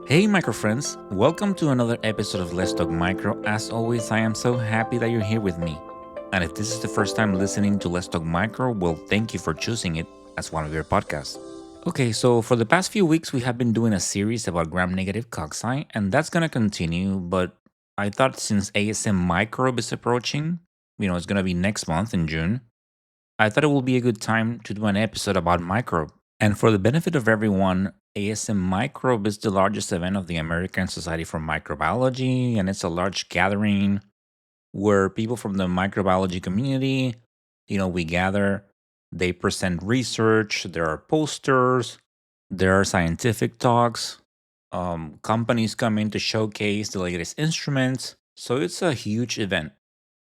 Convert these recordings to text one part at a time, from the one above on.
Hey, micro friends, welcome to another episode of Let's Talk Micro. As always, I am so happy that you're here with me. And if this is the first time listening to Let's Talk Micro, well, thank you for choosing it as one of your podcasts. Okay, so for the past few weeks, we have been doing a series about gram negative cocci, and that's going to continue. But I thought since ASM Microbe is approaching, it's going to be next month in June, I thought it would be a good time to do an episode about microbe. And for the benefit of everyone, ASM Microbe is the largest event of the American Society for Microbiology, and it's a large gathering where people from the microbiology community, we gather, they present research, there are posters, there are scientific talks, companies come in to showcase the latest instruments. So it's a huge event.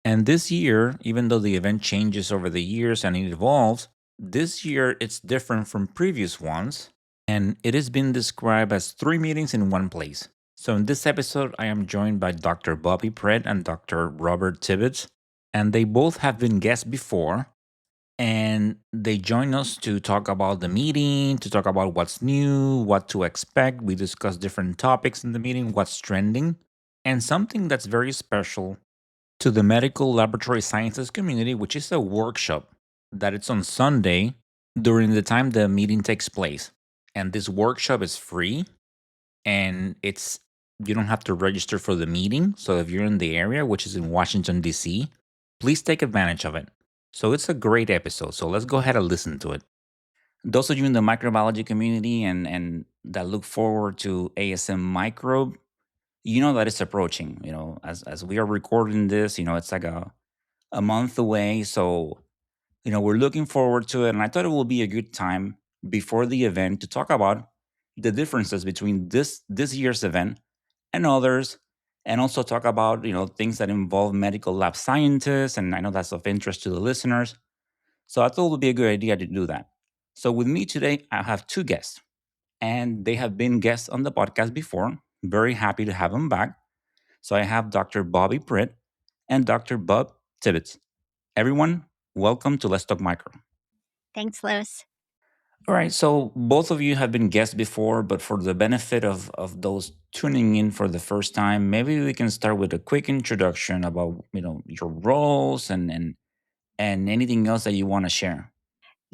And this year, even though the event changes over the years and it evolves, this year it's different from previous ones. And it has been described as three meetings in one place. So in this episode, I am joined by Dr. Bobbi Pritt and Dr. Robert Tibbetts. And they both have been guests before. And they join us to talk about the meeting, to talk about what's new, what to expect. We discuss different topics in the meeting, what's trending, and something that's very special to the medical laboratory sciences community, which is a workshop that it's on Sunday during the time the meeting takes place. And this workshop is free and you don't have to register for the meeting. So if you're in the area, which is in Washington, D.C., please take advantage of it. So it's a great episode. So let's go ahead and listen to it. Those of you in the microbiology community and that look forward to ASM Microbe, you know that it's approaching. As we are recording this, it's like a month away. So, we're looking forward to it. And I thought it will be a good time before the event to talk about the differences between this year's event and others, and also talk about, things that involve medical lab scientists. And I know that's of interest to the listeners. So I thought it would be a good idea to do that. So with me today, I have two guests, and they have been guests on the podcast before. Very happy to have them back. So I have Dr. Bobbi Pritt and Dr. Bob Tibbetts. Everyone, welcome to Let's Talk Micro. Thanks, Louis. All right, so both of you have been guests before, but for the benefit of those tuning in for the first time, maybe we can start with a quick introduction about your roles and anything else that you want to share.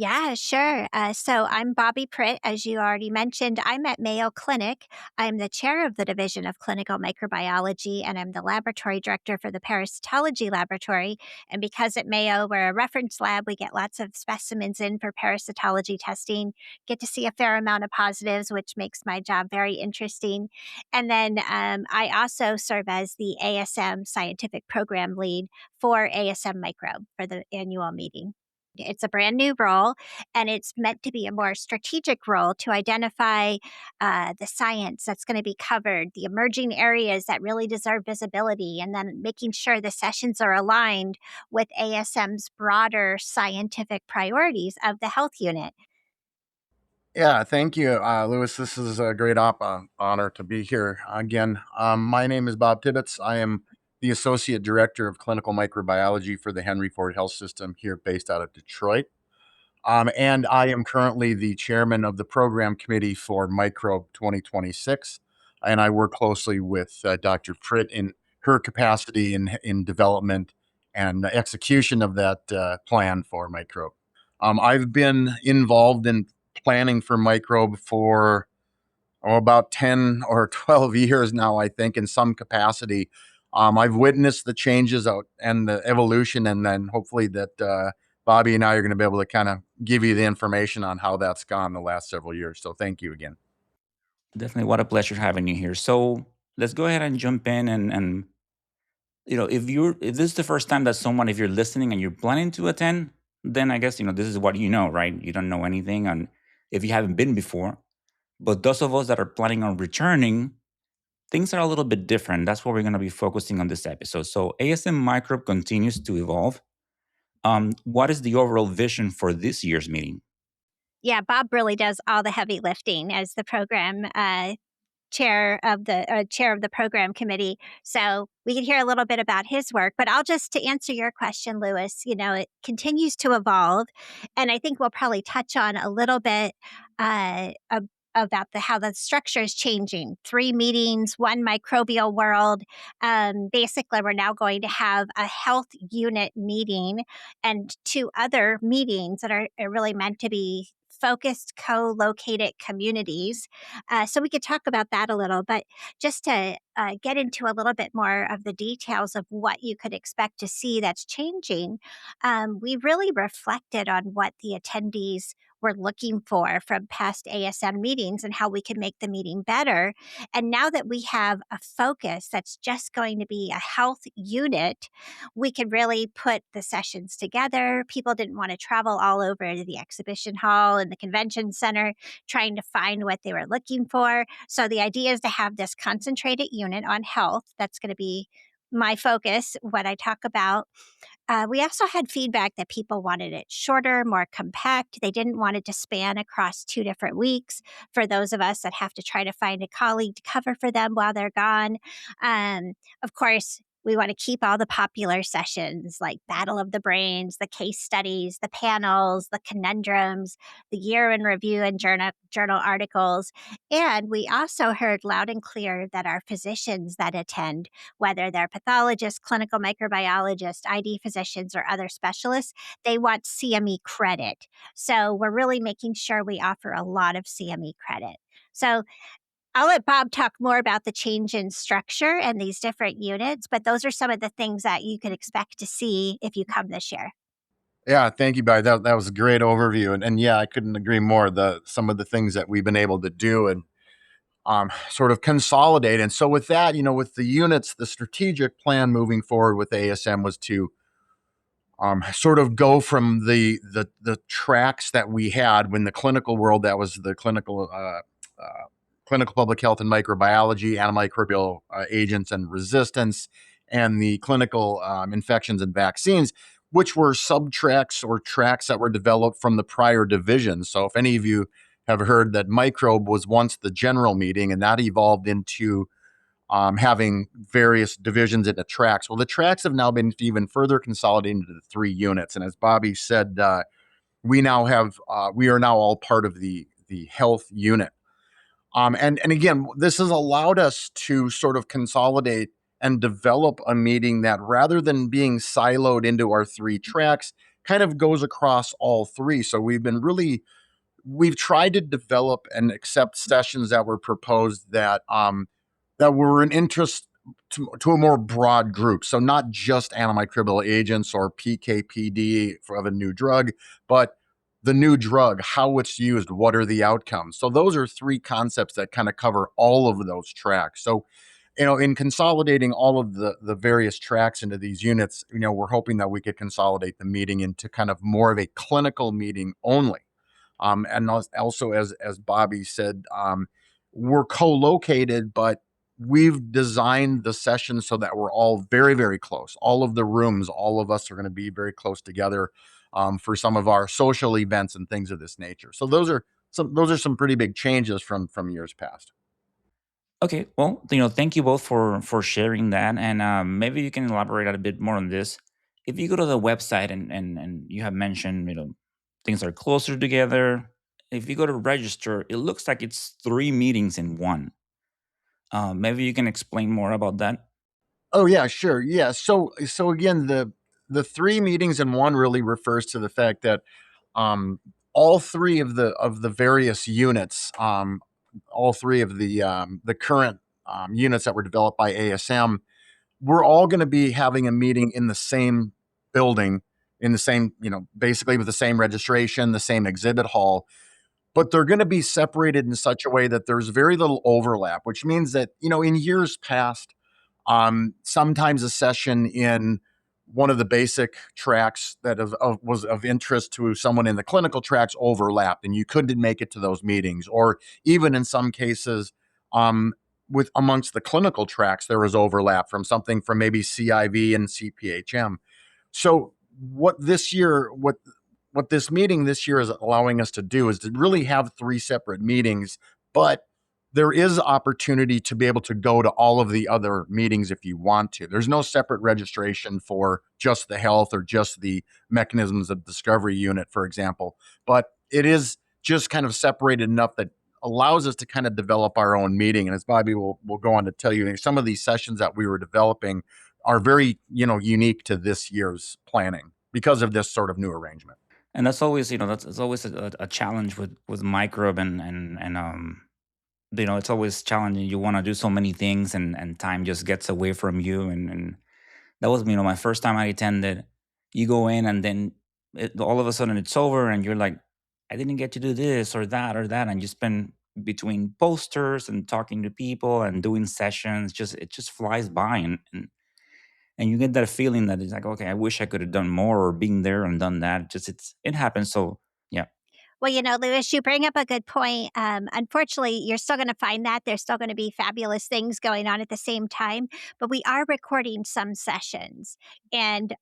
Yeah, sure. So I'm Bobbi Pritt, as you already mentioned. I'm at Mayo Clinic. I'm the chair of the Division of Clinical Microbiology, and I'm the laboratory director for the parasitology laboratory. And because at Mayo, we're a reference lab, we get lots of specimens in for parasitology testing, get to see a fair amount of positives, which makes my job very interesting. And then I also serve as the ASM scientific program lead for ASM Microbe for the annual meeting. It's a brand new role, and it's meant to be a more strategic role to identify the science that's going to be covered, the emerging areas that really deserve visibility, and then making sure the sessions are aligned with ASM's broader scientific priorities of the health unit. Yeah, thank you, Louis. This is a great honor to be here again. My name is Bob Tibbetts. I am the Associate Director of Clinical Microbiology for the Henry Ford Health System here based out of Detroit. And I am currently the chairman of the program committee for Microbe 2026. And I work closely with Dr. Pritt in her capacity in development and execution of that plan for Microbe. I've been involved in planning for Microbe for about 10 or 12 years now, I think, in some capacity. I've witnessed the changes out and the evolution, and then hopefully that Bobbi and I are going to be able to kind of give you the information on how that's gone the last several years. So thank you again. Definitely, what a pleasure having you here. So let's go ahead and jump in and if this is the first time that someone, if you're listening and you're planning to attend, then I guess this is what you know, right? You don't know anything, and if you haven't been before. But those of us that are planning on returning, things are a little bit different. That's what we're going to be focusing on this episode. So ASM Microbe continues to evolve. What is the overall vision for this year's meeting? Yeah, Bob really does all the heavy lifting as the program chair of the program committee. So we can hear a little bit about his work. But I'll just to answer your question, Louis. It continues to evolve, and I think we'll probably touch on a little bit about how the structure is changing. 3 meetings, 1 microbial world. Basically, we're now going to have a health unit meeting and 2 other meetings that are really meant to be focused, co-located communities. So we could talk about that a little, but just to get into a little bit more of the details of what you could expect to see that's changing, we really reflected on what the attendees were looking for from past ASM meetings and how we can make the meeting better. And now that we have a focus that's just going to be a health unit, we can really put the sessions together. People didn't want to travel all over to the exhibition hall and the convention center trying to find what they were looking for. So the idea is to have this concentrated unit on health. That's going to be my focus, what I talk about. We also had feedback that people wanted it shorter, more compact. They didn't want it to span across 2 different weeks for those of us that have to try to find a colleague to cover for them while they're gone. Of course, we want to keep all the popular sessions like Battle of the Brains, the case studies, the panels, the conundrums, the year in review and journal articles. And we also heard loud and clear that our physicians that attend, whether they're pathologists, clinical microbiologists, ID physicians, or other specialists, they want CME credit. So we're really making sure we offer a lot of CME credit. So I'll let Bob talk more about the change in structure and these different units, but those are some of the things that you could expect to see if you come this year. Yeah, thank you, Bobbi. That was a great overview, and yeah, I couldn't agree more. The some of the things that we've been able to do and sort of consolidate. And so with that, with the units, the strategic plan moving forward with ASM was to sort of go from the tracks that we had when the clinical world, that was the clinical public health and microbiology, antimicrobial agents and resistance, and the clinical infections and vaccines, which were subtracks or tracks that were developed from the prior divisions. So if any of you have heard that microbe was once the general meeting, and that evolved into having various divisions into tracks. Well, the tracks have now been even further consolidated into the 3 units. And as Bobbi said, we are now all part of the health unit. And again, this has allowed us to sort of consolidate and develop a meeting that, rather than being siloed into our 3 tracks, kind of goes across all 3. So we've tried to develop and accept sessions that were proposed that were an interest to a more broad group. So not just antimicrobial agents or PKPD of a new drug, but the new drug, how it's used, what are the outcomes. So those are 3 concepts that kind of cover all of those tracks. So, in consolidating all of the various tracks into these units, we're hoping that we could consolidate the meeting into kind of more of a clinical meeting only. And also, as Bobbi said, we're co-located, but we've designed the session so that we're all very, very close. All of the rooms, all of us are going to be very close together for some of our social events and things of this nature. So those are some pretty big changes from years past. Okay, well, thank you both for sharing that, and maybe you can elaborate a bit more on this. If you go to the website and you have mentioned, things are closer together. If you go to register, it looks like it's 3 meetings in one. Maybe you can explain more about that. Oh yeah, sure. Yeah. So again, the 3 meetings in one really refers to the fact that um, all 3 of the various units, all 3 of the current units that were developed by ASM, we're all going to be having a meeting in the same building, in the same, basically with the same registration, the same exhibit hall, but they're going to be separated in such a way that there's very little overlap, which means that, in years past, sometimes a session in one of the basic tracks that was of interest to someone in the clinical tracks overlapped, and you couldn't make it to those meetings. Or even in some cases, um, with amongst the clinical tracks, there was overlap from something from maybe CIV and CPHM. So what this meeting this year is allowing us to do is to really have 3 separate meetings, but there is opportunity to be able to go to all of the other meetings if you want to. There's no separate registration for just the health or just the mechanisms of discovery unit, for example, but it is just kind of separated enough that allows us to kind of develop our own meeting. And as Bobby will go on to tell you, some of these sessions that we were developing are very, unique to this year's planning because of this sort of new arrangement. And that's always, that's always a challenge with microbe it's always challenging. You want to do so many things, and time just gets away from you. And that was, my first time I attended. You go in, and then all of a sudden it's over, and you're like, I didn't get to do this or that, and you spend between posters and talking to people and doing sessions. Just it just flies by, and you get that feeling that it's like, okay, I wish I could have done more or been there and done that. Just it happens. So yeah. Well, Lewis, you bring up a good point. Unfortunately, you're still going to find that there's still going to be fabulous things going on at the same time, but we are recording some sessions. And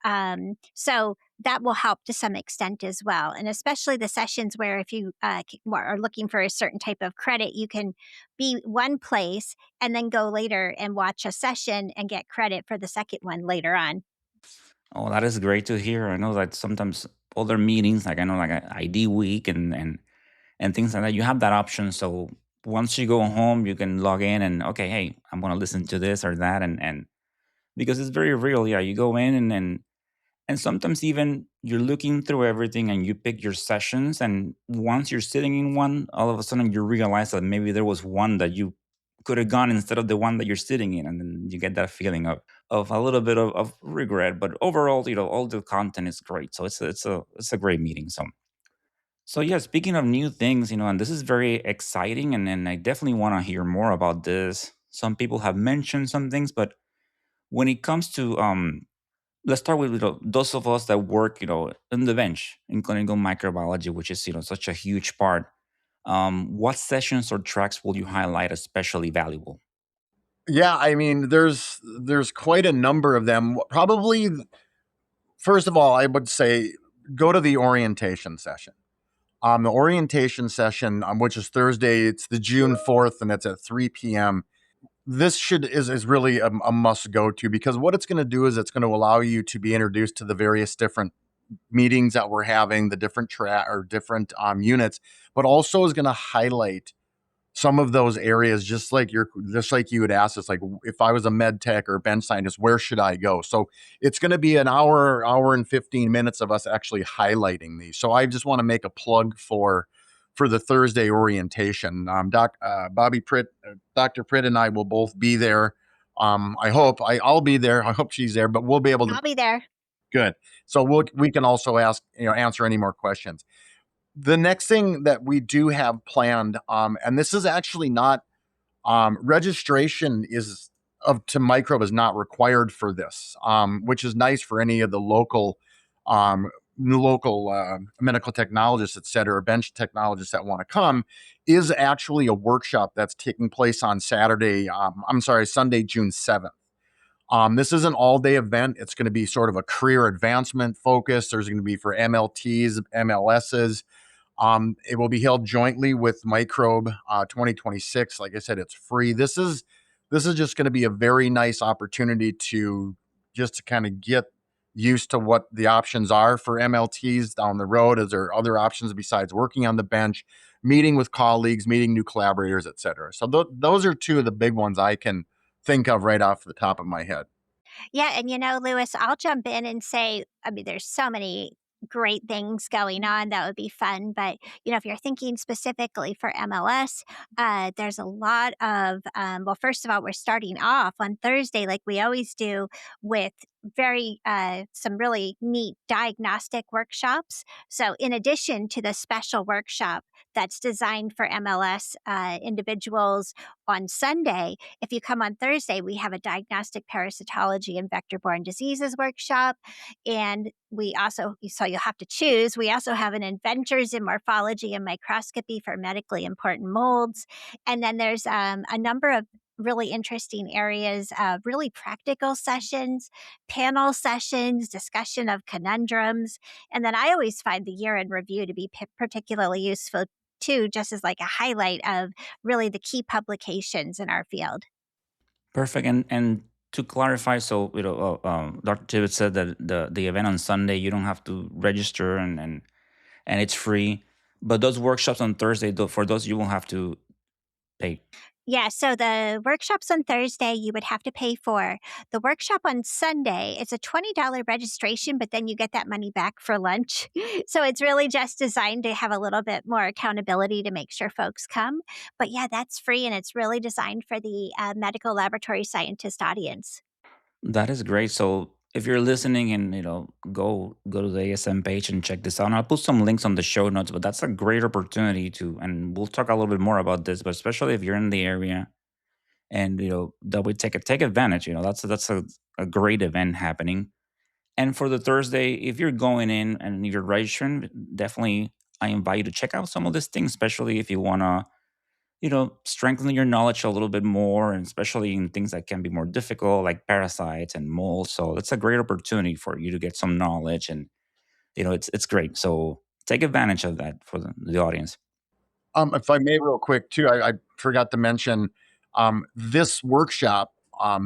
so that will help to some extent as well. And especially the sessions where if you are looking for a certain type of credit, you can be one place and then go later and watch a session and get credit for the second one later on. Oh, that is great to hear. I know that sometimes other meetings, like I know, like ID week and things like that, you have that option. So once you go home, you can log in and okay, hey, I'm gonna listen to this or that, and because it's very real. Yeah, you go in and sometimes even you're looking through everything and you pick your sessions, and once you're sitting in one, all of a sudden you realize that maybe there was one that you could have gone instead of the one that you're sitting in, and then you get that feeling of a little bit of regret. But overall, all the content is great, so it's a great meeting. So yeah, speaking of new things, and this is very exciting, and I definitely want to hear more about this. Some people have mentioned some things, but when it comes to let's start with those of us that work in the bench in clinical microbiology, which is such a huge part. What sessions or tracks will you highlight as especially valuable? Yeah, I mean, there's quite a number of them. Probably, first of all, I would say go to the orientation session. The orientation session, which is Thursday, it's the June 4th, and it's at 3 p.m. This is really a must go to, because what it's going to do is it's going to allow you to be introduced to the various different meetings that we're having, the different track or different units, but also is going to highlight some of those areas, just like you had asked us, like if I was a med tech or a bench scientist, where should I go? So it's going to be an hour and 15 minutes of us actually highlighting these. So I just want to make a plug for the Thursday orientation. Bobbi Pritt, Dr. Pritt, and I will both be there. I'll be there. I hope she's there, but we'll be able to. I'll be there. Good. So we can also answer any more questions. The next thing that we do have planned, and this is actually not registration is of to microbe is not required for this, which is nice for any of the um, local medical technologists, et cetera, bench technologists that want to come. Is actually a workshop that's taking place on Sunday, June 7th. This is an all-day event. It's going to be sort of a career advancement focus. There's going to be for MLTs, MLSs. It will be held jointly with Microbe 2026. Like I said, it's free. This is just going to be a very nice opportunity to kind of get used to what the options are for MLTs down the road. Is there other options besides working on the bench, meeting with colleagues, meeting new collaborators, et cetera? So those are two of the big ones I can think of right off the top of my head. Yeah, and Lewis, I'll jump in and say, I mean, there's so many great things going on that would be fun. But, if you're thinking specifically for MLS, there's a lot of, well, first of all, we're starting off on Thursday, like we always do, with some really neat diagnostic workshops. So, in addition to the special workshop that's designed for MLS individuals on Sunday, if you come on Thursday, we have a diagnostic parasitology and vector-borne diseases workshop. And so you'll have to choose. We also have an adventures in morphology and microscopy for medically important molds. And then there's a number of really interesting areas of really practical sessions, panel sessions, discussion of conundrums. And then I always find the year in review to be particularly useful too, just as like a highlight of really the key publications in our field. Perfect. And to clarify, so Dr. Tibbetts said that the event on Sunday you don't have to register, and it's free. But those workshops on Thursday, though, for those you will have pay? Yeah, so the workshops on Thursday you would have to pay for. The workshop on Sunday, it's a $20 registration, but then you get that money back for lunch. So it's really just designed to have a little bit more accountability to make sure folks come. But yeah, that's free and it's really designed for the medical laboratory scientist audience. That is great. So if you're listening and go to the ASM page and check this out. And I'll put some links on the show notes, but that's a great opportunity to, and we'll talk a little bit more about this, but especially if you're in the area and that we take advantage. That's a great event happening. And for the Thursday, if you're going in and you're registering, definitely I invite you to check out some of these things, especially if you wanna strengthen your knowledge a little bit more, and especially in things that can be more difficult, like parasites and molds. So that's a great opportunity for you to get some knowledge, and it's great. So take advantage of that for the audience. If I may, real quick, too, I forgot to mention this workshop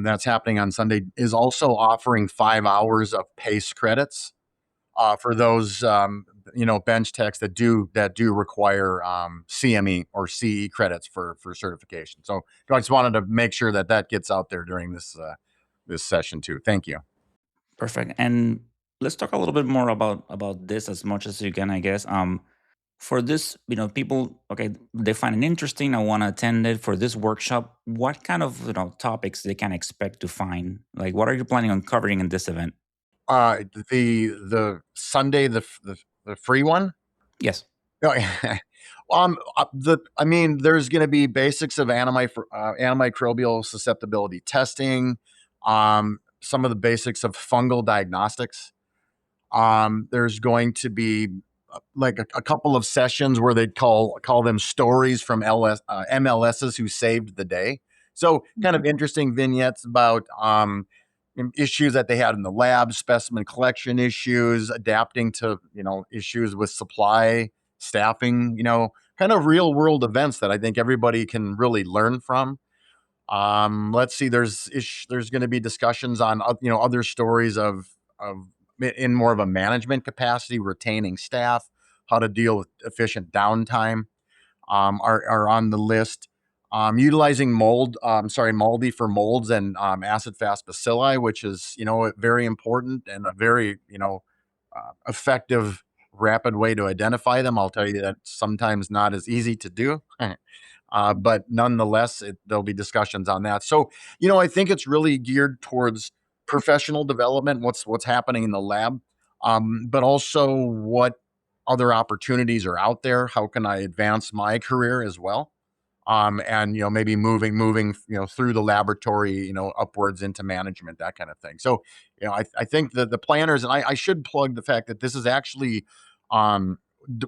that's happening on Sunday is also offering 5 hours of PACE credits for those bench techs that do require CME or CE credits for certification. So I just wanted to make sure that gets out there during this session too. Thank you. Perfect. And let's talk a little bit more about this as much as you can, I guess. For this, people, okay, they find it interesting. I want to attend it for this workshop. What kind of topics they can expect to find? Like, what are you planning on covering in this event? The Sunday, the free one. Yes. Oh, yeah. I mean, there's going to be basics of antimicrobial susceptibility testing, some of the basics of fungal diagnostics. There's going to be like a couple of sessions where they'd call them stories from MLSs who saved the day. So kind of interesting vignettes about issues that they had in the lab, specimen collection issues, adapting to issues with supply, staffing, kind of real world events that I think everybody can really learn from. Let's see. There's going to be discussions on other stories of in more of a management capacity, retaining staff, how to deal with efficient downtime. Are on the list. Utilizing moldy for molds and acid fast bacilli, which is very important and a very effective, rapid way to identify them. I'll tell you that sometimes not as easy to do. But nonetheless, there'll be discussions on that. So, I think it's really geared towards professional development, what's happening in the lab, but also what other opportunities are out there. How can I advance my career as well? And maybe moving through the laboratory upwards into management, that kind of thing. So I think that the planners, and I should plug the fact that this is actually um,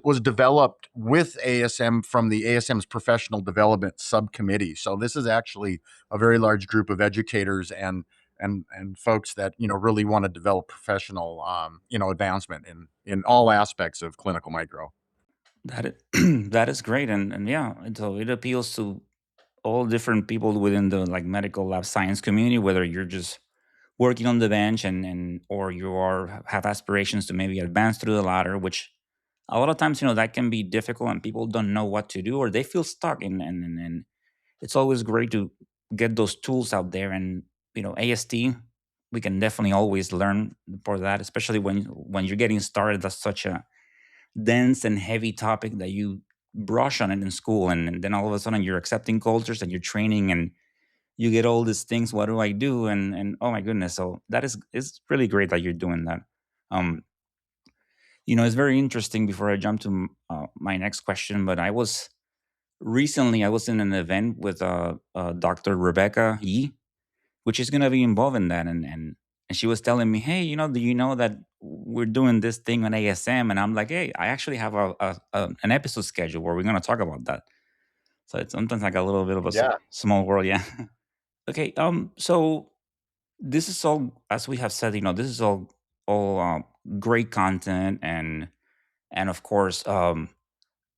was developed with ASM from the ASM's professional development subcommittee. So this is actually a very large group of educators and folks that really want to develop professional advancement in all aspects of clinical micro. That is, that is great, and yeah, and so it appeals to all different people within the like medical lab science community, whether you're just working on the bench and or you are have aspirations to maybe advance through the ladder, which a lot of times that can be difficult and people don't know what to do or they feel stuck, and it's always great to get those tools out there, and AST we can definitely always learn for that, especially when you're getting started. That's such a dense and heavy topic that you brush on it in school, and then all of a sudden you're accepting cultures and you're training and you get all these things. What do I do? And oh my goodness. So that is it's really great that you're doing that. um it's very interesting. Before I jump to my next question, but I was in an event with Dr. Rebecca Yee, which is going to be involved in that, and she was telling me, hey, do you know that we're doing this thing on ASM? And I'm like, hey, I actually have an episode schedule where we're going to talk about that. So it's sometimes like a little bit of a Yeah. small world, yeah. Okay, so this is all, as we have said, this is all great content, and of course,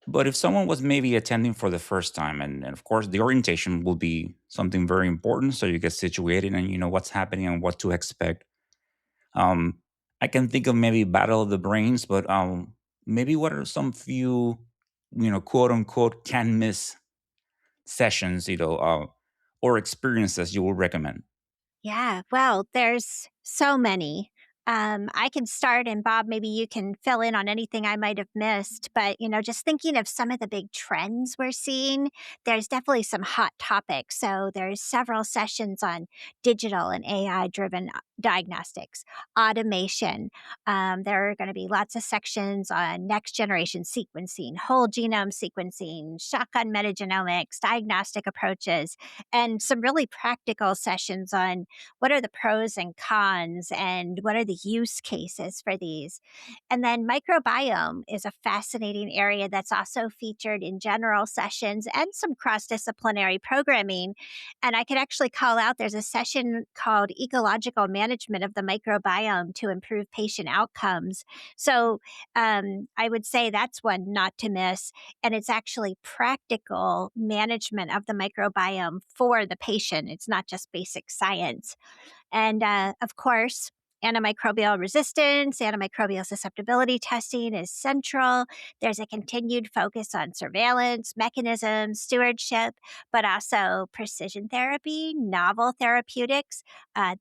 but if someone was maybe attending for the first time, and of course the orientation will be something very important, so you get situated and you know what's happening and what to expect. um I can think of maybe battle of the brains, but maybe what are some few quote unquote can miss sessions, or experiences you would recommend? Yeah, well, there's so many. I can start, and Bob, maybe you can fill in on anything I might have missed. But, just thinking of some of the big trends we're seeing, there's definitely some hot topics. So there's several sessions on digital and AI driven diagnostics, automation. There are going to be lots of sections on next generation sequencing, whole genome sequencing, shotgun metagenomics, diagnostic approaches, and some really practical sessions on what are the pros and cons and what are the use cases for these. And then microbiome is a fascinating area that's also featured in general sessions and some cross-disciplinary programming. And I could actually call out there's a session called ecological management of the microbiome to improve patient outcomes. So I would say that's one not to miss. And it's actually practical management of the microbiome for the patient. It's not just basic science. And of course, antimicrobial resistance, antimicrobial susceptibility testing is central. There's a continued focus on surveillance, mechanisms, stewardship, but also precision therapy, novel therapeutics.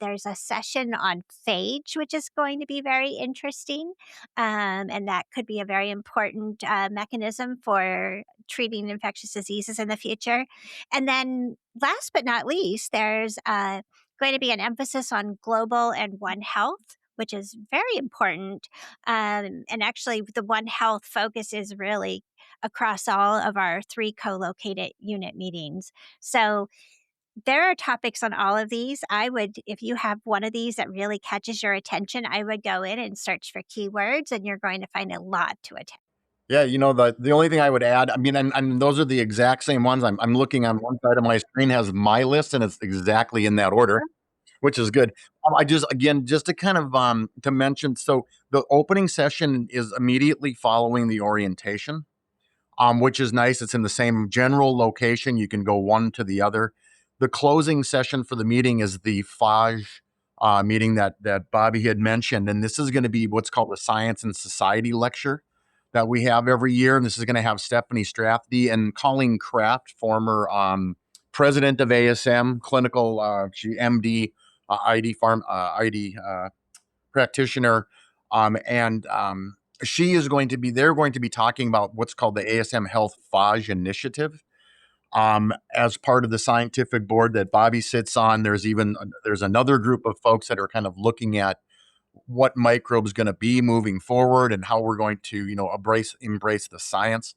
There's a session on phage, which is going to be very interesting. And that could be a very important mechanism for treating infectious diseases in the future. And then, last but not least, there's going to be an emphasis on global and One Health, which is very important. And actually, the One Health focus is really across all of our three co located unit meetings. So there are topics on all of these. I would, if you have one of these that really catches your attention, I would go in and search for keywords, and you're going to find a lot to attend. Yeah, the only thing I would add, I mean, and those are the exact same ones. I'm looking on one side of my screen has my list, and it's exactly in that order, which is good. I just again just to kind of to mention, so the opening session is immediately following the orientation, which is nice. It's in the same general location. You can go one to the other. The closing session for the meeting is the phage meeting that Bobby had mentioned, and this is going to be what's called the Science and Society lecture that we have every year. And this is going to have Stephanie Strathby and Colleen Kraft, former president of ASM, clinical she MD, ID practitioner, and she is going to be. They're going to be talking about what's called the ASM Health phage Initiative. As part of the scientific board that Bobby sits on, there's another group of folks that are kind of looking at what microbes going to be moving forward and how we're going to embrace the science,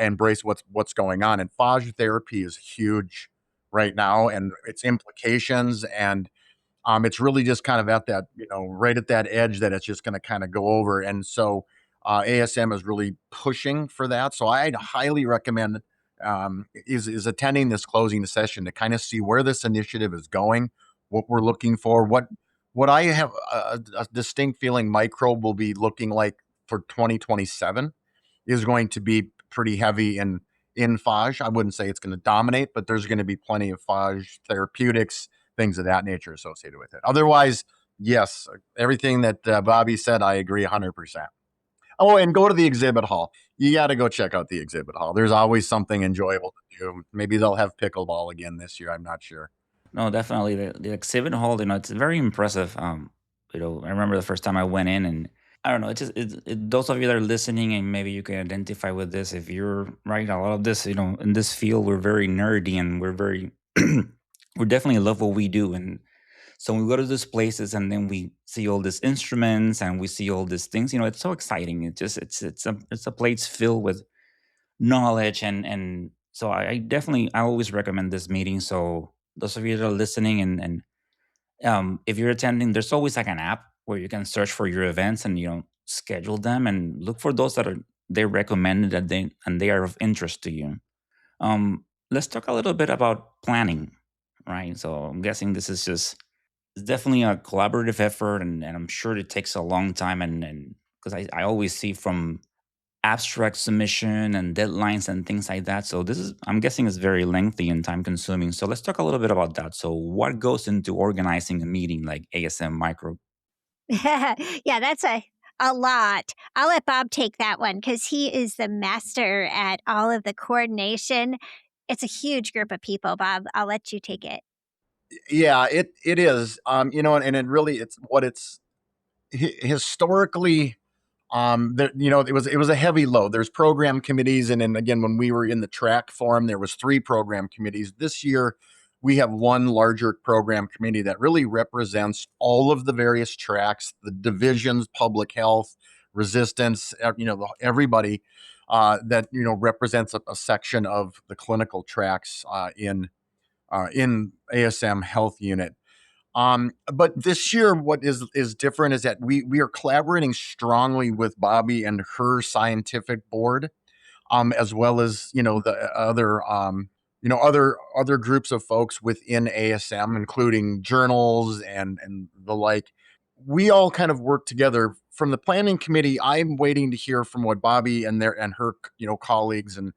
embrace what's going on. And phage therapy is huge right now, and its implications, and it's really just kind of at that, right at that edge that it's just going to kind of go over. And so ASM is really pushing for that. So I'd highly recommend is attending this closing session to kind of see where this initiative is going, what we're looking for, what I have a distinct feeling microbe will be looking like for 2027 is going to be pretty heavy in phage. I wouldn't say it's going to dominate, but there's going to be plenty of phage therapeutics, things of that nature associated with it. Otherwise, yes, everything that Bobby said, I agree 100%. Oh, and go to the exhibit hall. You got to go check out the exhibit hall. There's always something enjoyable to do. Maybe they'll have pickleball again this year. I'm not sure. No, definitely the exhibit hall. It's very impressive. I remember the first time I went in, and I don't know. It's just those of you that are listening, and maybe you can identify with this. If you're right, a lot of this, in this field, we're very nerdy, and we're very, we definitely love what we do, and so when we go to these places, and then we see all these instruments, and we see all these things. It's so exciting. It's a place filled with knowledge, and so I definitely I always recommend this meeting. So those of you that are listening, and if you're attending, there's always like an app where you can search for your events, and schedule them and look for those that are they recommended that they are of interest to you. Let's talk a little bit about planning, right? So I'm guessing this is just it's definitely a collaborative effort, and I'm sure it takes a long time, and because I always see from abstract submission and deadlines and things like that. So this is, I'm guessing, is very lengthy and time consuming. So let's talk a little bit about that. So what goes into organizing a meeting like ASM Micro? Yeah, that's a lot. I'll let Bob take that one because he is the master at all of the coordination. It's a huge group of people, Bob. I'll let you take it. Yeah, it is. And it really it's historically, that it was a heavy load. There's program committees, and then again, when we were in the track form, there was three program committees. This year, we have one larger program committee that really represents all of the various tracks, the divisions, public health, resistance, everybody that represents a section of the clinical tracks in ASM Health Unit. But this year, what is different is that we are collaborating strongly with Bobbi and her scientific board, as well as the other other groups of folks within ASM, including journals and the like. We all kind of work together. From the planning committee, I'm waiting to hear from what Bobbi and her colleagues and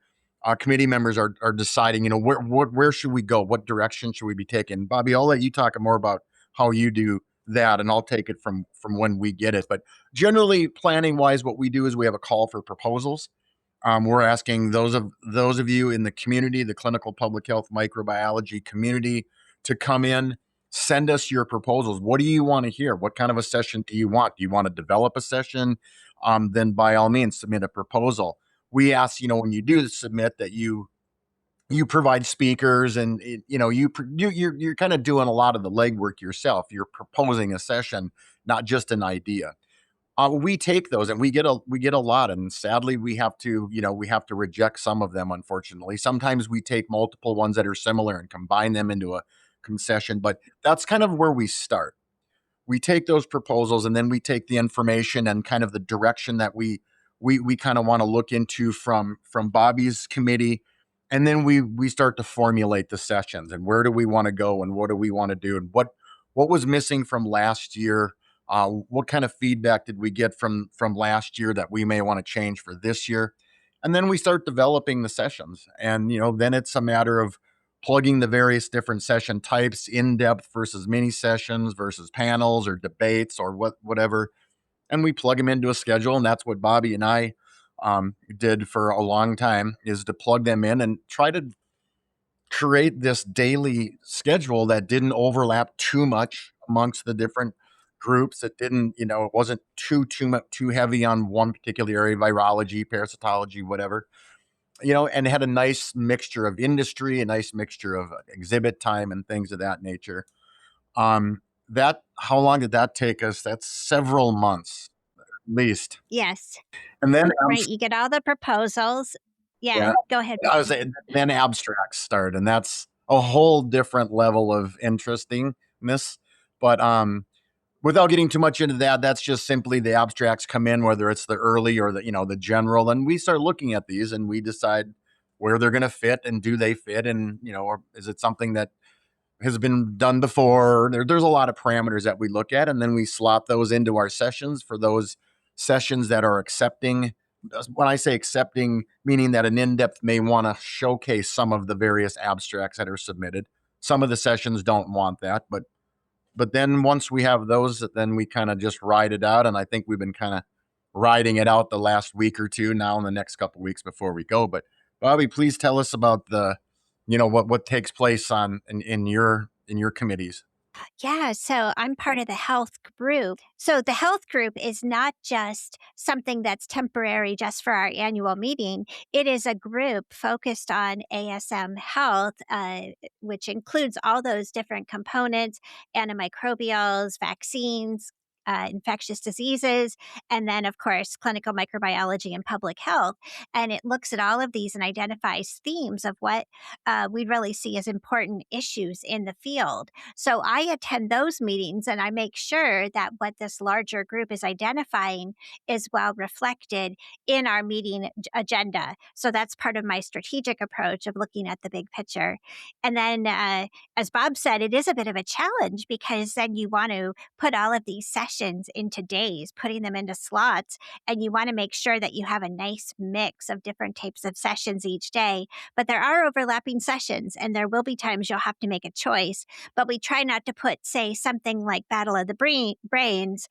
committee members are deciding. Where should we go? What direction should we be taking? Bobbi, I'll let you talk more about how you do that, and I'll take it from when we get it. But generally, planning wise, what we do is we have a call for proposals. We're asking those of you in the community, the clinical public health microbiology community, to come in, send us your proposals. What do you want to hear? What kind of a session do you want? Do you want to develop a session? Then by all means, submit a proposal. We ask, when you do submit, that you provide speakers, and you're kind of doing a lot of the legwork yourself. You're proposing a session, not just an idea. We take those, and we get a lot, and sadly we have to reject some of them. Unfortunately, sometimes we take multiple ones that are similar and combine them into a concession. But that's kind of where we start. We take those proposals, and then we take the information and kind of the direction that we kind of want to look into from Bobbi's committee, and then we start to formulate the sessions, and where do we want to go, and what do we want to do, and what was missing from last year. What kind of feedback did we get from last year that we may want to change for this year? And then we start developing the sessions, and then it's a matter of plugging the various different session types, in depth versus mini sessions versus panels or debates or whatever, and we plug them into a schedule. And that's what Bobbi and I did for a long time, is to plug them in and try to create this daily schedule that didn't overlap too much amongst the different groups. It didn't, it wasn't too heavy on one particular area, virology, parasitology, whatever. And it had a nice mixture of industry, a nice mixture of exhibit time and things of that nature. That How long did that take us? That's several months at least. Yes. And then Right. You get all the proposals. Yeah. yeah, Go ahead, I was Bob. saying, then abstracts start, and that's a whole different level of interestingness. But without getting too much into that, that's just simply the abstracts come in, whether it's the early or the general, and we start looking at these and we decide where they're going to fit, and do they fit, and or is it something that has been done before. There's a lot of parameters that we look at, and then we slot those into our sessions for those sessions that are accepting. When I say accepting, meaning that an in-depth may want to showcase some of the various abstracts that are submitted. Some of the sessions don't want that, but then once we have those, then we kind of just ride it out. And I think we've been kind of riding it out the last week or two now, in the next couple weeks before we go. But Bobbi, please tell us about what takes place in your committees. Yeah, so I'm part of the health group. So the health group is not just something that's temporary just for our annual meeting. It is a group focused on ASM health, which includes all those different components: antimicrobials, vaccines, infectious diseases, and then, of course, clinical microbiology and public health. And it looks at all of these and identifies themes of what we really see as important issues in the field. So I attend those meetings and I make sure that what this larger group is identifying is well reflected in our meeting agenda. So that's part of my strategic approach of looking at the big picture. And then, as Bob said, it is a bit of a challenge because then you want to put all of these sessions sessions into days, putting them into slots. And you want to make sure that you have a nice mix of different types of sessions each day. But there are overlapping sessions, and there will be times you'll have to make a choice. But we try not to put, say, something like Battle of the Brains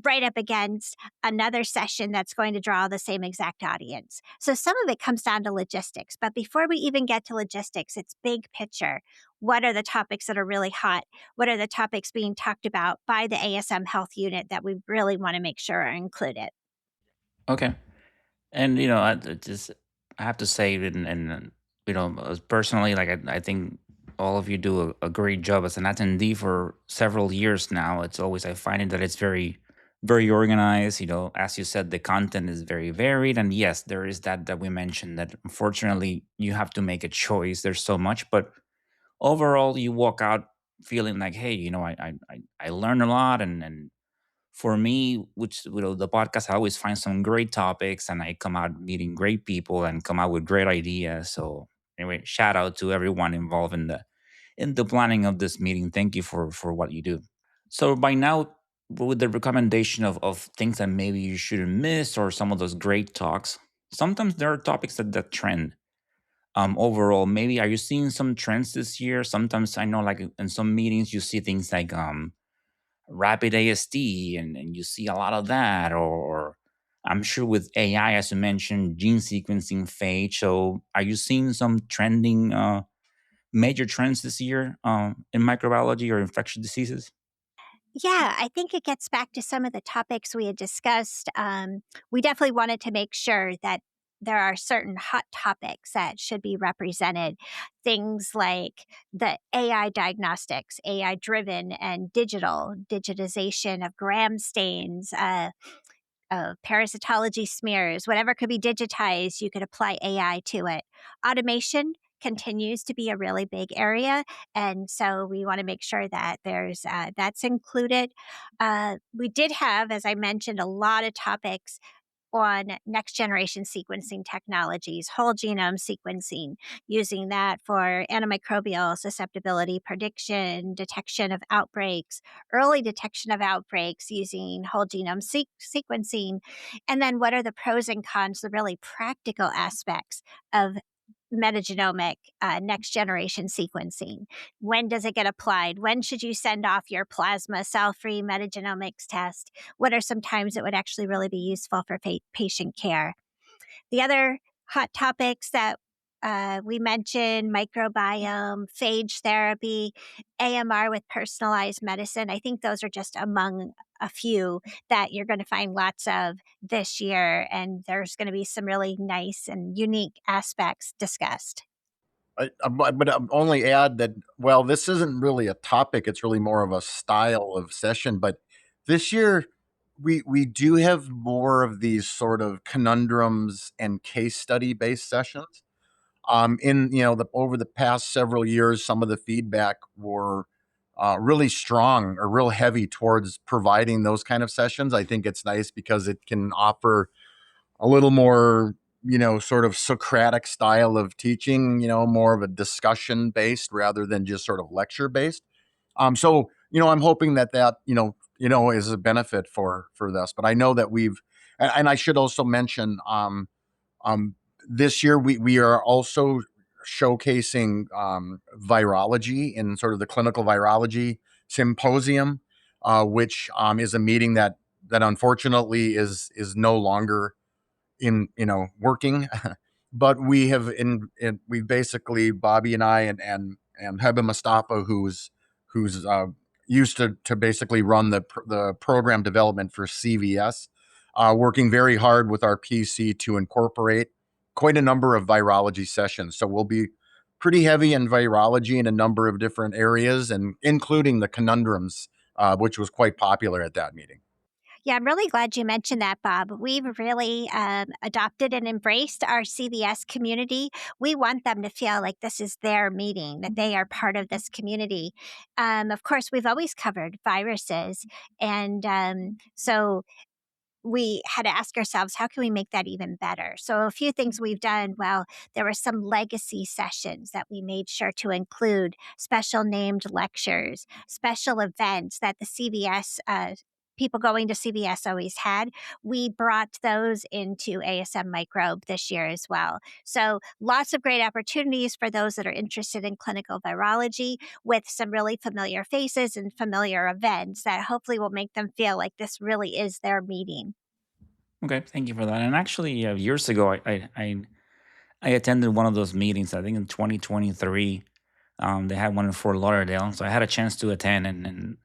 right up against another session that's going to draw the same exact audience. So some of it comes down to logistics. But before we even get to logistics, it's big picture. What are the topics that are really hot? What are the topics being talked about by the ASM health unit that we really want to make sure are included? Okay. And I have to say, and personally, like I think all of you do a great job as an attendee for several years now. It's always I find it that it's very organized. As you said, the content is very varied, and yes, there is that we mentioned that unfortunately you have to make a choice. There's so much, but overall, you walk out feeling like, hey, I learned a lot, and for me, which the podcast, I always find some great topics, and I come out meeting great people and come out with great ideas. So anyway, shout out to everyone involved in the planning of this meeting. Thank you for what you do. So by now, with the recommendation of things that maybe you shouldn't miss or some of those great talks, sometimes there are topics that trend. Overall, maybe are you seeing some trends this year? Sometimes I know, like in some meetings, you see things like rapid ASD, and you see a lot of that, or I'm sure with AI, as you mentioned, gene sequencing, phage. So, are you seeing some trending major trends this year in microbiology or infectious diseases? Yeah, I think it gets back to some of the topics we had discussed. We definitely wanted to make sure that there are certain hot topics that should be represented. Things like the AI diagnostics, AI driven and digital, digitization of gram stains, parasitology smears, whatever could be digitized, you could apply AI to it. Automation continues to be a really big area, and so we want to make sure that there's that's included. We did have, as I mentioned, a lot of topics on next generation sequencing technologies, whole genome sequencing, using that for antimicrobial susceptibility prediction, detection of outbreaks, early detection of outbreaks using whole genome sequencing. And then what are the pros and cons, the really practical aspects of metagenomic next generation sequencing? When does it get applied? When should you send off your plasma cell free metagenomics test? What are some times it would actually really be useful for patient care? The other hot topics that we mentioned, microbiome, phage therapy, AMR with personalized medicine. I think those are just among a few that you're going to find lots of this year. And there's going to be some really nice and unique aspects discussed. But only add that, well, this isn't really a topic, it's really more of a style of session. But this year, we do have more of these sort of conundrums and case study based sessions. In over the past several years, some of the feedback were really strong or real heavy towards providing those kind of sessions. I think it's nice because it can offer a little more, sort of Socratic style of teaching, more of a discussion based rather than just sort of lecture based. So, I'm hoping that is a benefit for this. But I know that and I should also mention, um, this year we are also showcasing virology in sort of the clinical virology symposium, which is a meeting that unfortunately is no longer in working. But we have we basically, Bobby and I and Heba Mustafa, who's used to basically run the program development for CVS, working very hard with our PC to incorporate quite a number of virology sessions. So we'll be pretty heavy in virology in a number of different areas, and including the conundrums, which was quite popular at that meeting. Yeah, I'm really glad you mentioned that, Bob. We've really adopted and embraced our CVS community. We want them to feel like this is their meeting, that they are part of this community. Of course, we've always covered viruses. And so we had to ask ourselves, how can we make that even better? So, a few things we've done. Well, there were some legacy sessions that we made sure to include, special named lectures, special events that the CVS people going to CVS always had. We brought those into ASM Microbe this year as well. So lots of great opportunities for those that are interested in clinical virology with some really familiar faces and familiar events that hopefully will make them feel like this really is their meeting. Okay, thank you for that. And actually, years ago, I attended one of those meetings. I think in 2023, they had one in Fort Lauderdale, so I had a chance to attend. And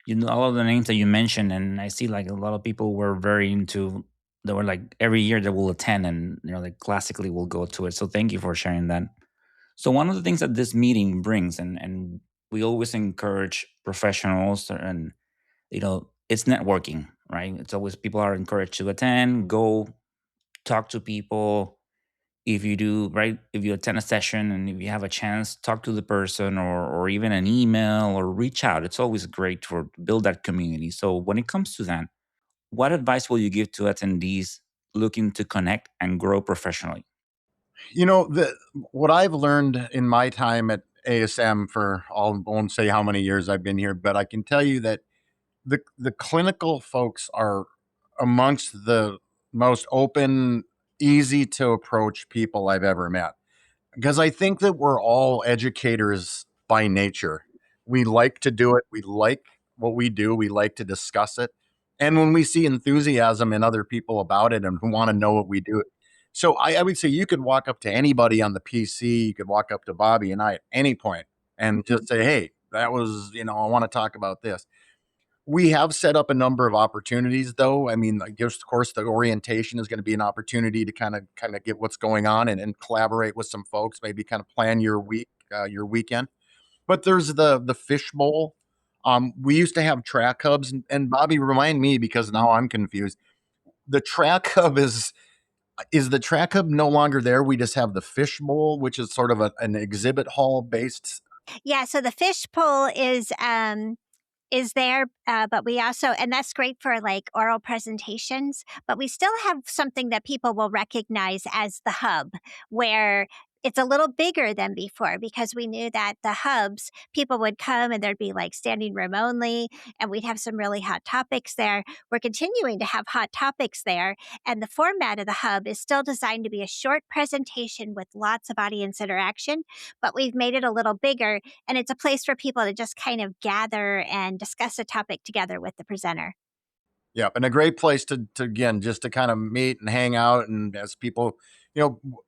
you know all of the names that you mentioned, and I see like a lot of people were very into. They were like every year they will attend, and like classically will go to it. So thank you for sharing that. So one of the things that this meeting brings, and we always encourage professionals, and it's networking, right? It's always people are encouraged to attend, go talk to people. If you do, right, if you attend a session and if you have a chance, talk to the person, or even an email or reach out. It's always great for build that community. So when it comes to that, what advice will you give to attendees looking to connect and grow professionally? The what I've learned in my time at ASM for I won't say how many years I've been here, but I can tell you that the clinical folks are amongst the most open, easy to approach people I've ever met. Because I think that we're all educators by nature. We like to do it. We like what we do. We like to discuss it. And when we see enthusiasm in other people about it and who want to know what we do, so I would say you could walk up to anybody on the PC. You could walk up to Bobby and I at any point and just say, "Hey, that was I want to talk about this." We have set up a number of opportunities, though. I mean, I guess, of course, the orientation is going to be an opportunity to kind of get what's going on and collaborate with some folks. Maybe kind of plan your week, your weekend. But there's the fishbowl. We used to have track hubs, and Bobby, remind me because now I'm confused. The track hub is the track hub no longer there? We just have the fishbowl, which is sort of an exhibit hall based. Yeah, so the fishbowl is there, but we also, and that's great for like oral presentations, but we still have something that people will recognize as the hub, where it's a little bigger than before because we knew that the hubs, people would come and there'd be like standing room only, and we'd have some really hot topics there. We're continuing to have hot topics there, and the format of the hub is still designed to be a short presentation with lots of audience interaction, but we've made it a little bigger, and it's a place for people to just kind of gather and discuss a topic together with the presenter. Yeah, and a great place to again just to kind of meet and hang out, and as people,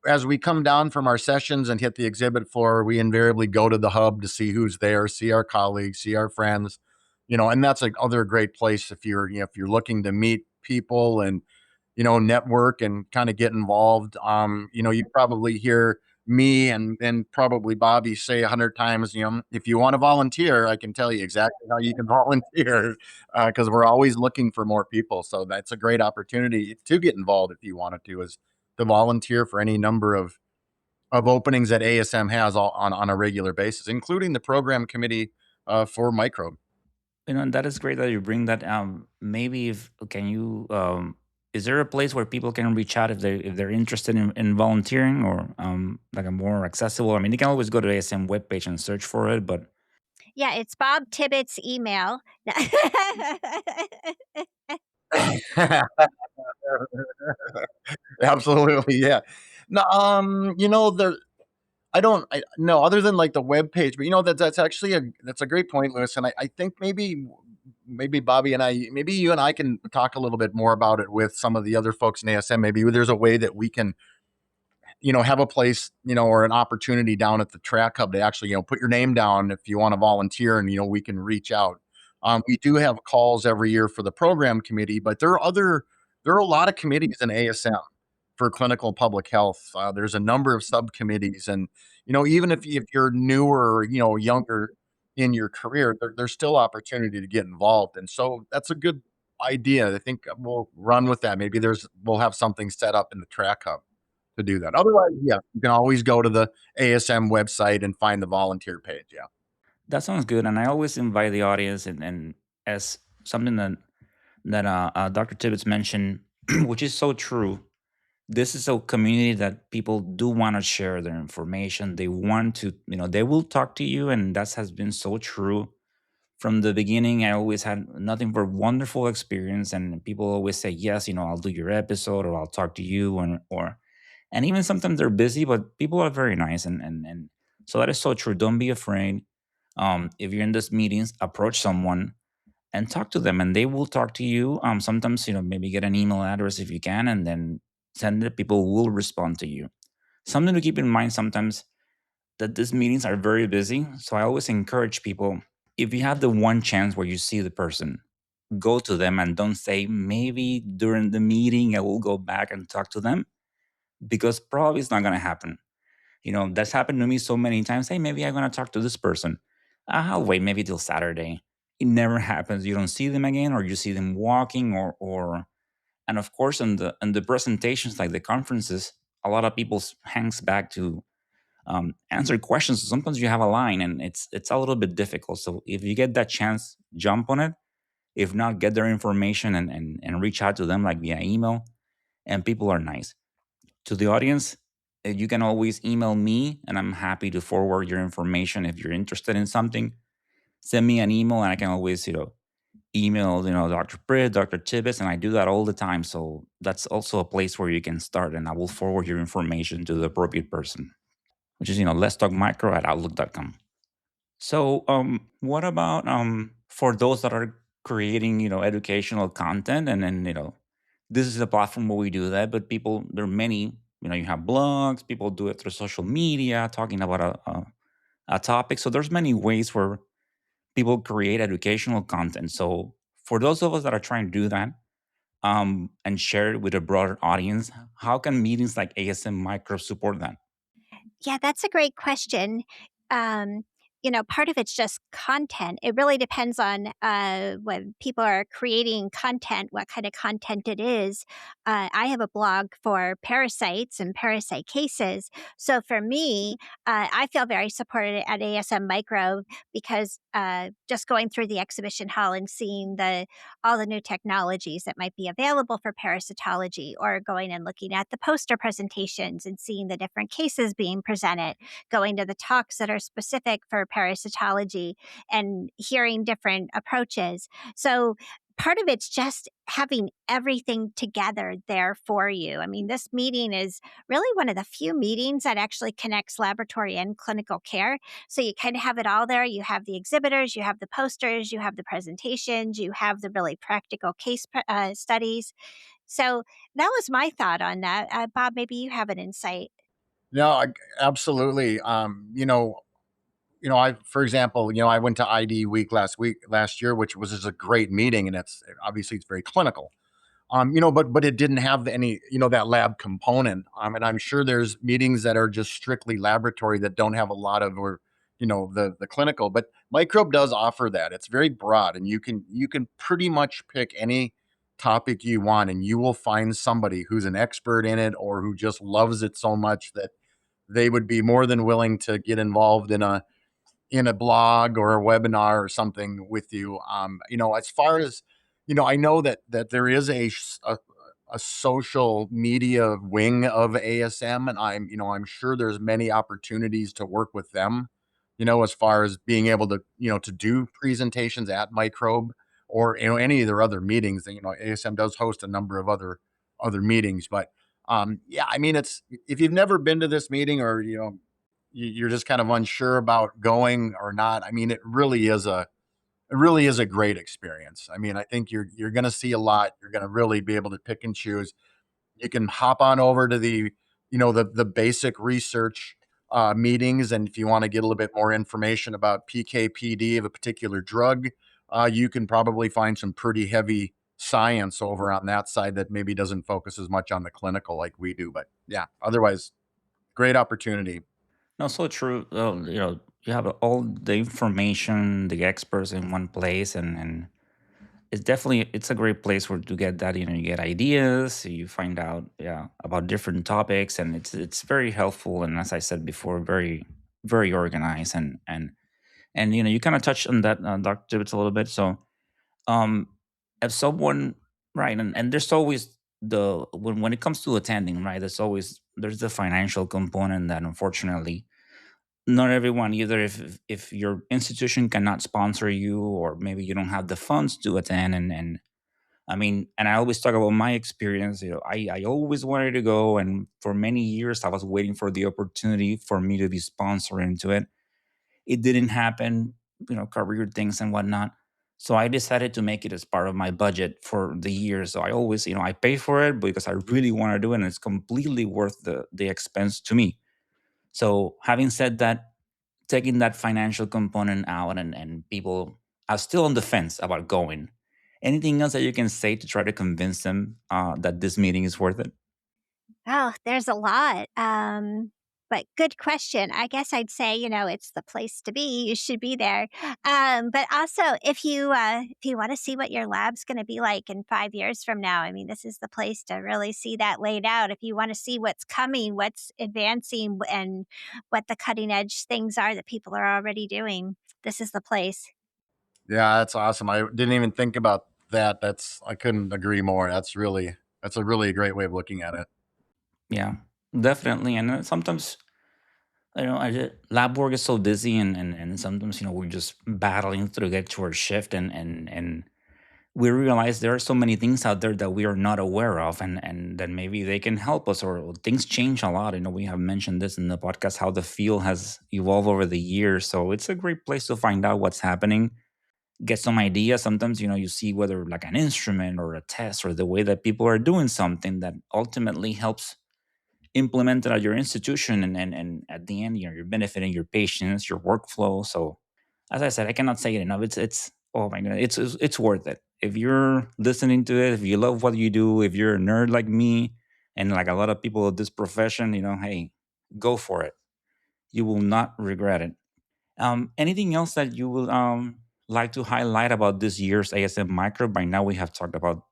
as we come down from our sessions and hit the exhibit floor, we invariably go to the hub to see who's there, see our colleagues, see our friends, and that's like other great place if you're if you're looking to meet people and network and kind of get involved. You probably hear me and probably Bobby say 100 times, if you want to volunteer, I can tell you exactly how you can volunteer because we're always looking for more people. So that's a great opportunity to get involved if you wanted to, is to volunteer for any number of openings that ASM has on a regular basis, including the program committee for Microbe. And that is great that you bring that. Maybe if can you is there a place where people can reach out if they're interested in volunteering, or like a more accessible? I mean, they can always go to ASM webpage and search for it, but Yeah, it's Bob Tibbetts' email. Absolutely, yeah. No, there. I don't. I no, other than like the web page, but that's actually that's a great point, Lewis. And I think maybe Bobby and maybe you and I can talk a little bit more about it with some of the other folks in ASM. Maybe there's a way that we can have a place, or an opportunity down at the track hub to actually, put your name down if you want to volunteer, and we can reach out. We do have calls every year for the program committee, but there are a lot of committees in ASM for clinical public health. There's a number of subcommittees, and even if you're newer, younger in your career, there's still opportunity to get involved, and so that's a good idea. I think we'll run with that. Maybe we'll have something set up in the track hub to do that. Otherwise, yeah, you can always go to the ASM website and find the volunteer page. Yeah. that sounds good. And I always invite the audience, and as something that Dr. Tibbetts mentioned, which is so true. This is a community that people do want to share their information. They want to, they will talk to you, and that has been so true From the beginning, I always had nothing but wonderful experience, and people always say yes. I'll do your episode, or I'll talk to you, and even sometimes they're busy, but people are very nice, and so that is so true. Don't be afraid. If you're in these meetings, approach someone and talk to them, and they will talk to you. Sometimes maybe get an email address if you can, and then send it. People will respond to you. Something to keep in mind sometimes that these meetings are very busy, so I always encourage people, if you have the one chance where you see the person, go to them and don't say, maybe during the meeting I will go back and talk to them, because probably it's not going to happen. That's happened to me so many times. Hey, maybe I'm going to talk to this person. I'll wait maybe till Saturday. It never happens. You don't see them again, or you see them walking, or and of course, in the presentations like the conferences, a lot of people hangs back to answer questions. Sometimes you have a line, and it's a little bit difficult. So if you get that chance, jump on it. If not, get their information, and reach out to them like via email. And people are nice. To the audience, you can always email me, and I'm happy to forward your information if you're interested in something. Send me an email, and I can always email Dr. Pritt, Dr. Tibbetts, and I do that all the time. So that's also a place where you can start, and I will forward your information to the appropriate person, which is let's talk micro at outlook.com. So, what about for those that are creating educational content, and then this is a platform where we do that, but people, there are many. You have blogs, people do it through social media, talking about a topic. So there's many ways where people create educational content. So for those of us that are trying to do that, and share it with a broader audience, how can meetings like ASM Microbe support that? Yeah, that's a great question. Um, part of it's just content. It really depends on when people are creating content, what kind of content it is. I have a blog for parasites and parasite cases. So for me, I feel very supported at ASM Micro because just going through the exhibition hall and seeing all the new technologies that might be available for parasitology, or going and looking at the poster presentations and seeing the different cases being presented, going to the talks that are specific for parasitology and hearing different approaches. So part of it's just having everything together there for you. I mean, this meeting is really one of the few meetings that actually connects laboratory and clinical care. So you kind of have it all there. You have the exhibitors, you have the posters, you have the presentations, you have the really practical studies. So that was my thought on that. Bob, maybe you have an insight. No, absolutely. I, for example, I went to ID week last year, which was just a great meeting, and it's obviously it's very clinical. But it didn't have any, that lab component. And I'm sure there's meetings that are just strictly laboratory that don't have a lot of, or the clinical. But Microbe does offer that. It's very broad, and you can pretty much pick any topic you want, and you will find somebody who's an expert in it, or who just loves it so much that they would be more than willing to get involved in a blog or a webinar or something with you. As far as I know that there is a social media wing of ASM, and I'm sure there's many opportunities to work with them. As far as being able to do presentations at Microbe, or any of their other meetings. ASM does host a number of other meetings, but yeah, I mean, it's if you've never been to this meeting, or you're just kind of unsure about going or not. I mean, it really is a great experience. I mean, I think you're going to see a lot. You're going to really be able to pick and choose. You can hop on over to the basic research meetings, and if you want to get a little bit more information about PK/PD of a particular drug, you can probably find some pretty heavy science over on that side that maybe doesn't focus as much on the clinical like we do. But yeah, otherwise, great opportunity. No, so true. You have all the information, the experts in one place, and it's a great place where to get that. You get ideas, you find out, yeah, about different topics, and it's very helpful. And as I said before, very very organized, and you kind of touched on that, Dr. Tibbetts, a little bit. So um, if someone, right, and there's always when it comes to attending, right, there's the financial component that unfortunately not everyone either. If your institution cannot sponsor you, or maybe you don't have the funds to attend, and I mean, and I always talk about my experience. I always wanted to go, and for many years I was waiting for the opportunity for me to be sponsored into it. It didn't happen, career things and whatnot. So I decided to make it as part of my budget for the year. So I always, I pay for it because I really want to do it, and it's completely worth the expense to me. So having said that, taking that financial component out, and people are still on the fence about going. Anything else that you can say to try to convince them that this meeting is worth it? Oh, there's a lot. But good question. I guess I'd say, it's the place to be. You should be there. But also, if you want to see what your lab's going to be like in 5 years from now, I mean, this is the place to really see that laid out. If you want to see what's coming, what's advancing, and what the cutting edge things are that people are already doing, this is the place. Yeah, that's awesome. I didn't even think about that. I couldn't agree more. That's a really great way of looking at it. Yeah, definitely. And sometimes, lab work is so busy, and sometimes, we're just battling through get to our shift, and we realize there are so many things out there that we are not aware of, and then maybe they can help us, or things change a lot. We have mentioned this in the podcast, how the field has evolved over the years. So it's a great place to find out what's happening, get some ideas. Sometimes, you see whether like an instrument or a test or the way that people are doing something that ultimately helps implement it at your institution, and at the end, you're benefiting your patients, your workflow. So as I said, I cannot say it enough. It's oh my god, it's worth it. If you're listening to it, if you love what you do, if you're a nerd like me, and like a lot of people of this profession, hey, go for it. You will not regret it. Anything else that you will like to highlight about this year's ASM Micro? By now, we have talked about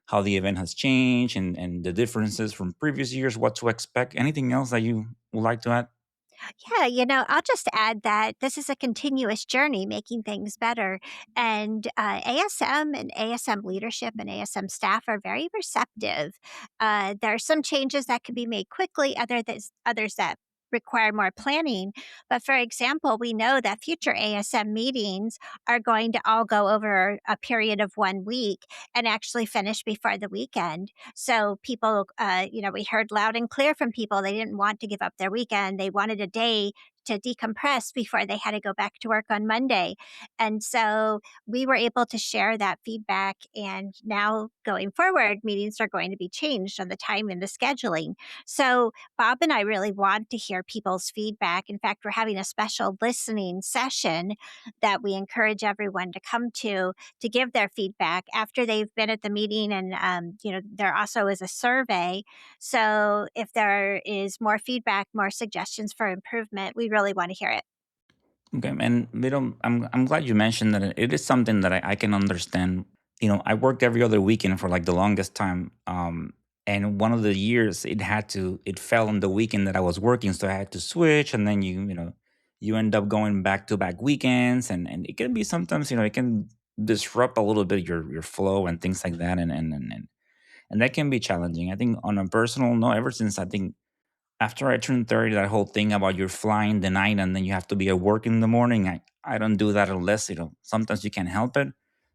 how the event has changed, and the differences from previous years, what to expect. Anything else that you would like to add? Yeah, I'll just add that this is a continuous journey making things better. And ASM and ASM leadership and ASM staff are very receptive. There are some changes that can be made quickly, others that require more planning. But for example, we know that future ASM meetings are going to all go over a period of 1 week and actually finish before the weekend. So people, we heard loud and clear from people. They didn't want to give up their weekend. They wanted a day to decompress before they had to go back to work on Monday. And so we were able to share that feedback. And now going forward, meetings are going to be changed on the time and the scheduling. So Bob and I really want to hear people's feedback. In fact, we're having a special listening session that we encourage everyone to come to give their feedback after they've been at the meeting. And, there also is a survey. So if there is more feedback, more suggestions for improvement, we really want to hear it. Okay, and I'm glad you mentioned that. It is something that I can understand. I worked every other weekend for like the longest time. And one of the years it fell on the weekend that I was working, so I had to switch. And then you end up going back to back weekends, and it can be sometimes, it can disrupt a little bit your flow and things like that, and that can be challenging. I think on a personal note, ever since I think after I turned 30, that whole thing about you're flying the night and then you have to be at work in the morning, I don't do that unless, sometimes you can help it.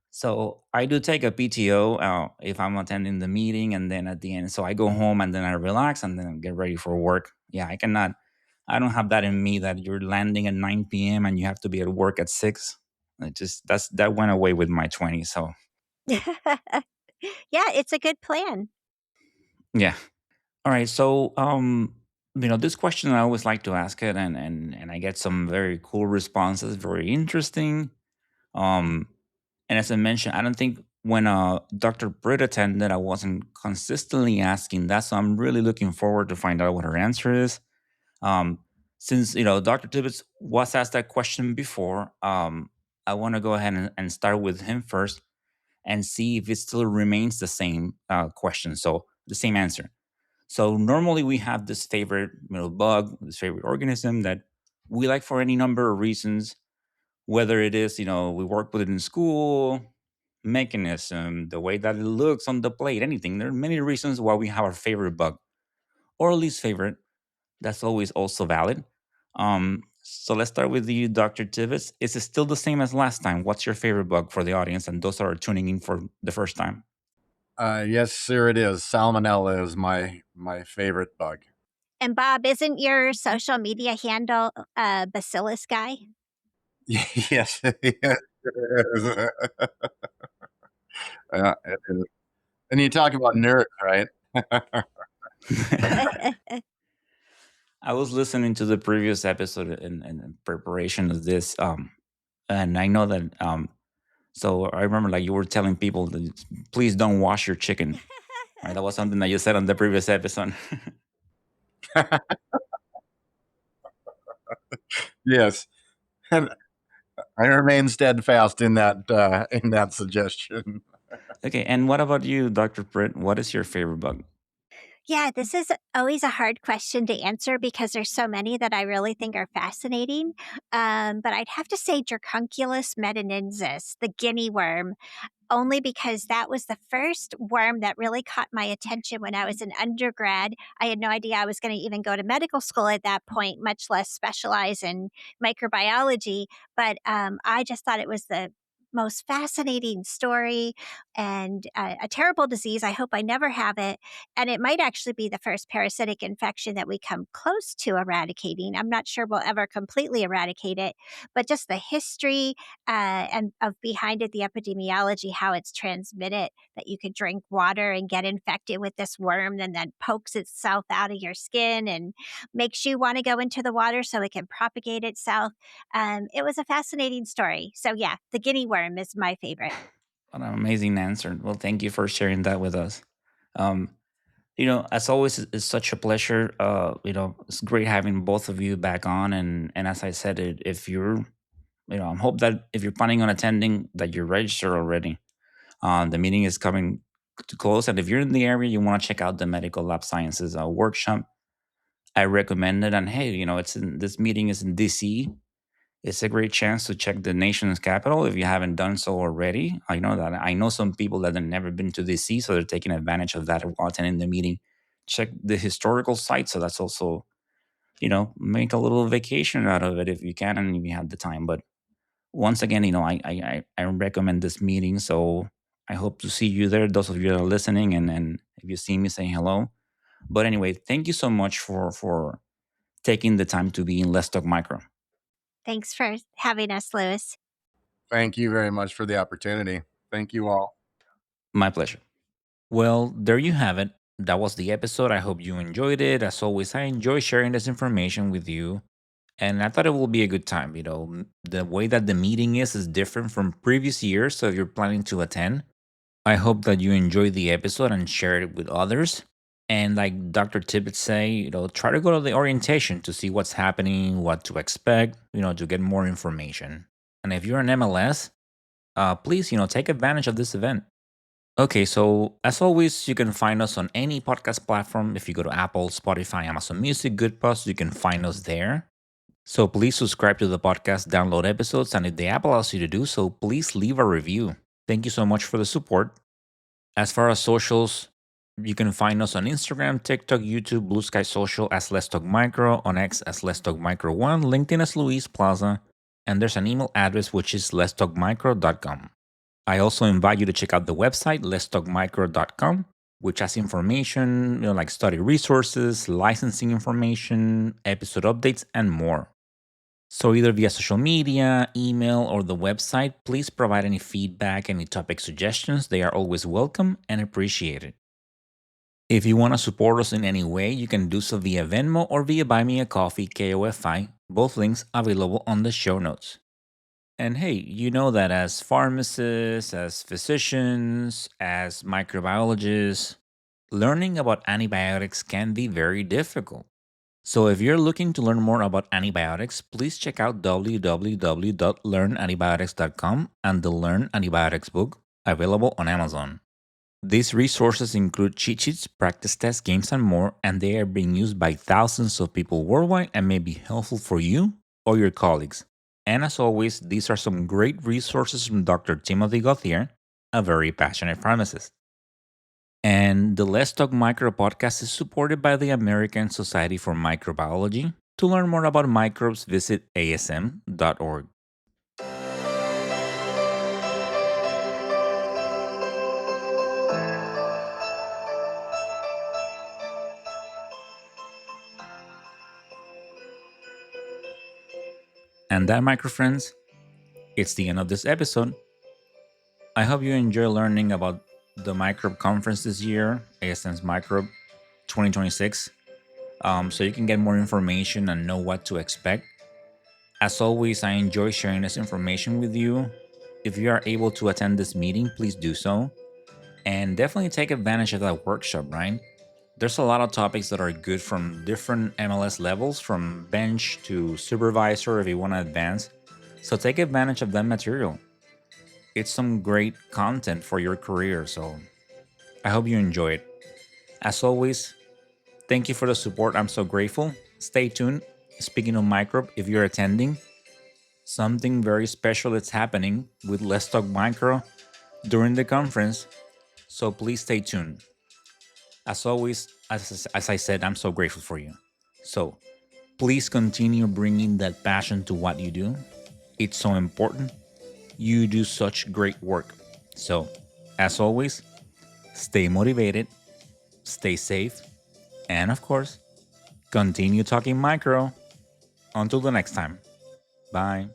So I do take a PTO if I'm attending the meeting, and then at the end, so I go home and then I relax and then get ready for work. Yeah, I don't have that in me that you're landing at 9 p.m. and you have to be at work at 6. That went away with my 20s. So Yeah, it's a good plan. yeah. All right. So, this question I always like to ask it, and I get some very cool responses, very interesting. Um, and as I mentioned, I don't think when Dr. Britt attended, I wasn't consistently asking that, so I'm really looking forward to find out what her answer is. Um, since Dr. Tibbetts was asked that question before, I want to go ahead and start with him first and see if it still remains the same question. So the same answer. So normally we have this favorite bug, this favorite organism that we like for any number of reasons, whether it is, we work with it in school, mechanism, the way that it looks on the plate, anything. There are many reasons why we have our favorite bug or least favorite. That's always also valid. So let's start with you, Dr. Tibbetts. Is it still the same as last time? What's your favorite bug for the audience and those that are tuning in for the first time? Yes, sir, it is. Salmonella is my favorite bug. And Bob, isn't your social media handle Bacillus Guy? Yes, yes, it is. It is. And you talk about nerds, right? I was listening to the previous episode in preparation of this, and I know that. So I remember, like you were telling people, that please don't wash your chicken. Right? That was something that you said on the previous episode. Yes, and I remain steadfast in that suggestion. Okay, and what about you, Dr. Britt? What is your favorite bug? Yeah, this is always a hard question to answer because there's so many that I really think are fascinating. But I'd have to say Dracunculus metanensis, the guinea worm, only because that was the first worm that really caught my attention when I was an undergrad. I had no idea I was going to even go to medical school at that point, much less specialize in microbiology. But I just thought it was the most fascinating story and a terrible disease. I hope I never have it. And it might actually be the first parasitic infection that we come close to eradicating. I'm not sure we'll ever completely eradicate it, but just the history and of behind it, the epidemiology, how it's transmitted, that you could drink water and get infected with this worm, and then pokes itself out of your skin and makes you want to go into the water so it can propagate itself. It was a fascinating story. So yeah, the guinea worm is my favorite. What an amazing answer. Well, thank you for sharing that with us. Um, as always, it's such a pleasure. It's great having both of you back on. And as I said, if you're, I hope that if you're planning on attending, that you're registered already. The meeting is coming to close, and if you're in the area, you want to check out the medical lab sciences workshop. I recommend it. And hey, this meeting is in DC. It's a great chance to check the nation's capital if you haven't done so already. I know some people that have never been to DC, so they're taking advantage of that while attending the meeting. Check the historical site, so that's also make a little vacation out of it if you can and if you have the time. But once again, I recommend this meeting, so I hope to see you there. Those of you that are listening, and if you see me, say hello. But anyway, thank you so much for taking the time to be in Let's Talk Micro. Thanks for having us, Lewis. Thank you very much for the opportunity. Thank you all. My pleasure. Well, there you have it. That was the episode. I hope you enjoyed it. As always, I enjoy sharing this information with you. And I thought it will be a good time. The way that the meeting is different from previous years. So if you're planning to attend, I hope that you enjoy the episode and share it with others. And like Dr. Tibbetts say, try to go to the orientation to see what's happening, what to expect, to get more information. And if you're an MLS, please, take advantage of this event. Okay, so as always, you can find us on any podcast platform. If you go to Apple, Spotify, Amazon Music, Good Pods, you can find us there. So please subscribe to the podcast, download episodes, and if the app allows you to do so, please leave a review. Thank you so much for the support. As far as socials, you can find us on Instagram, TikTok, YouTube, Blue Sky Social as Let's Talk Micro, on X as Let's Talk Micro 1, LinkedIn as Luis Plaza, and there's an email address which is letstalkmicro.com. I also invite you to check out the website, letstalkmicro.com, which has information, like study resources, licensing information, episode updates, and more. So either via social media, email, or the website, please provide any feedback, any topic suggestions. They are always welcome and appreciated. If you want to support us in any way, you can do so via Venmo or via Buy Me a Coffee, KOFI, both links available on the show notes. And hey, you know that as pharmacists, as physicians, as microbiologists, learning about antibiotics can be very difficult. So if you're looking to learn more about antibiotics, please check out www.learnantibiotics.com and the Learn Antibiotics book, available on Amazon. These resources include cheat sheets, practice tests, games, and more, and they are being used by thousands of people worldwide and may be helpful for you or your colleagues. And as always, these are some great resources from Dr. Timothy Gauthier, a very passionate pharmacist. And the Let's Talk Micro podcast is supported by the American Society for Microbiology, To learn more about microbes, visit asm.org. And that, micro friends, it's the end of this episode. I hope you enjoy learning about the microbe conference this year, ASM's Microbe 2026, so you can get more information and know what to expect. As always, I enjoy sharing this information with you. If you are able to attend this meeting, please do so. And definitely take advantage of that workshop, right? There's a lot of topics that are good from different MLS levels, from bench to supervisor if you want to advance. So take advantage of that material. It's some great content for your career, so I hope you enjoy it. As always, thank you for the support. I'm so grateful. Stay tuned. Speaking of microbe, if you're attending, something very special is happening with Let's Talk Micro during the conference, so please stay tuned. As always, as I said, I'm so grateful for you. So please continue bringing that passion to what you do. It's so important. You do such great work. So, as always, stay motivated, stay safe, and of course, continue talking micro. Until the next time. Bye.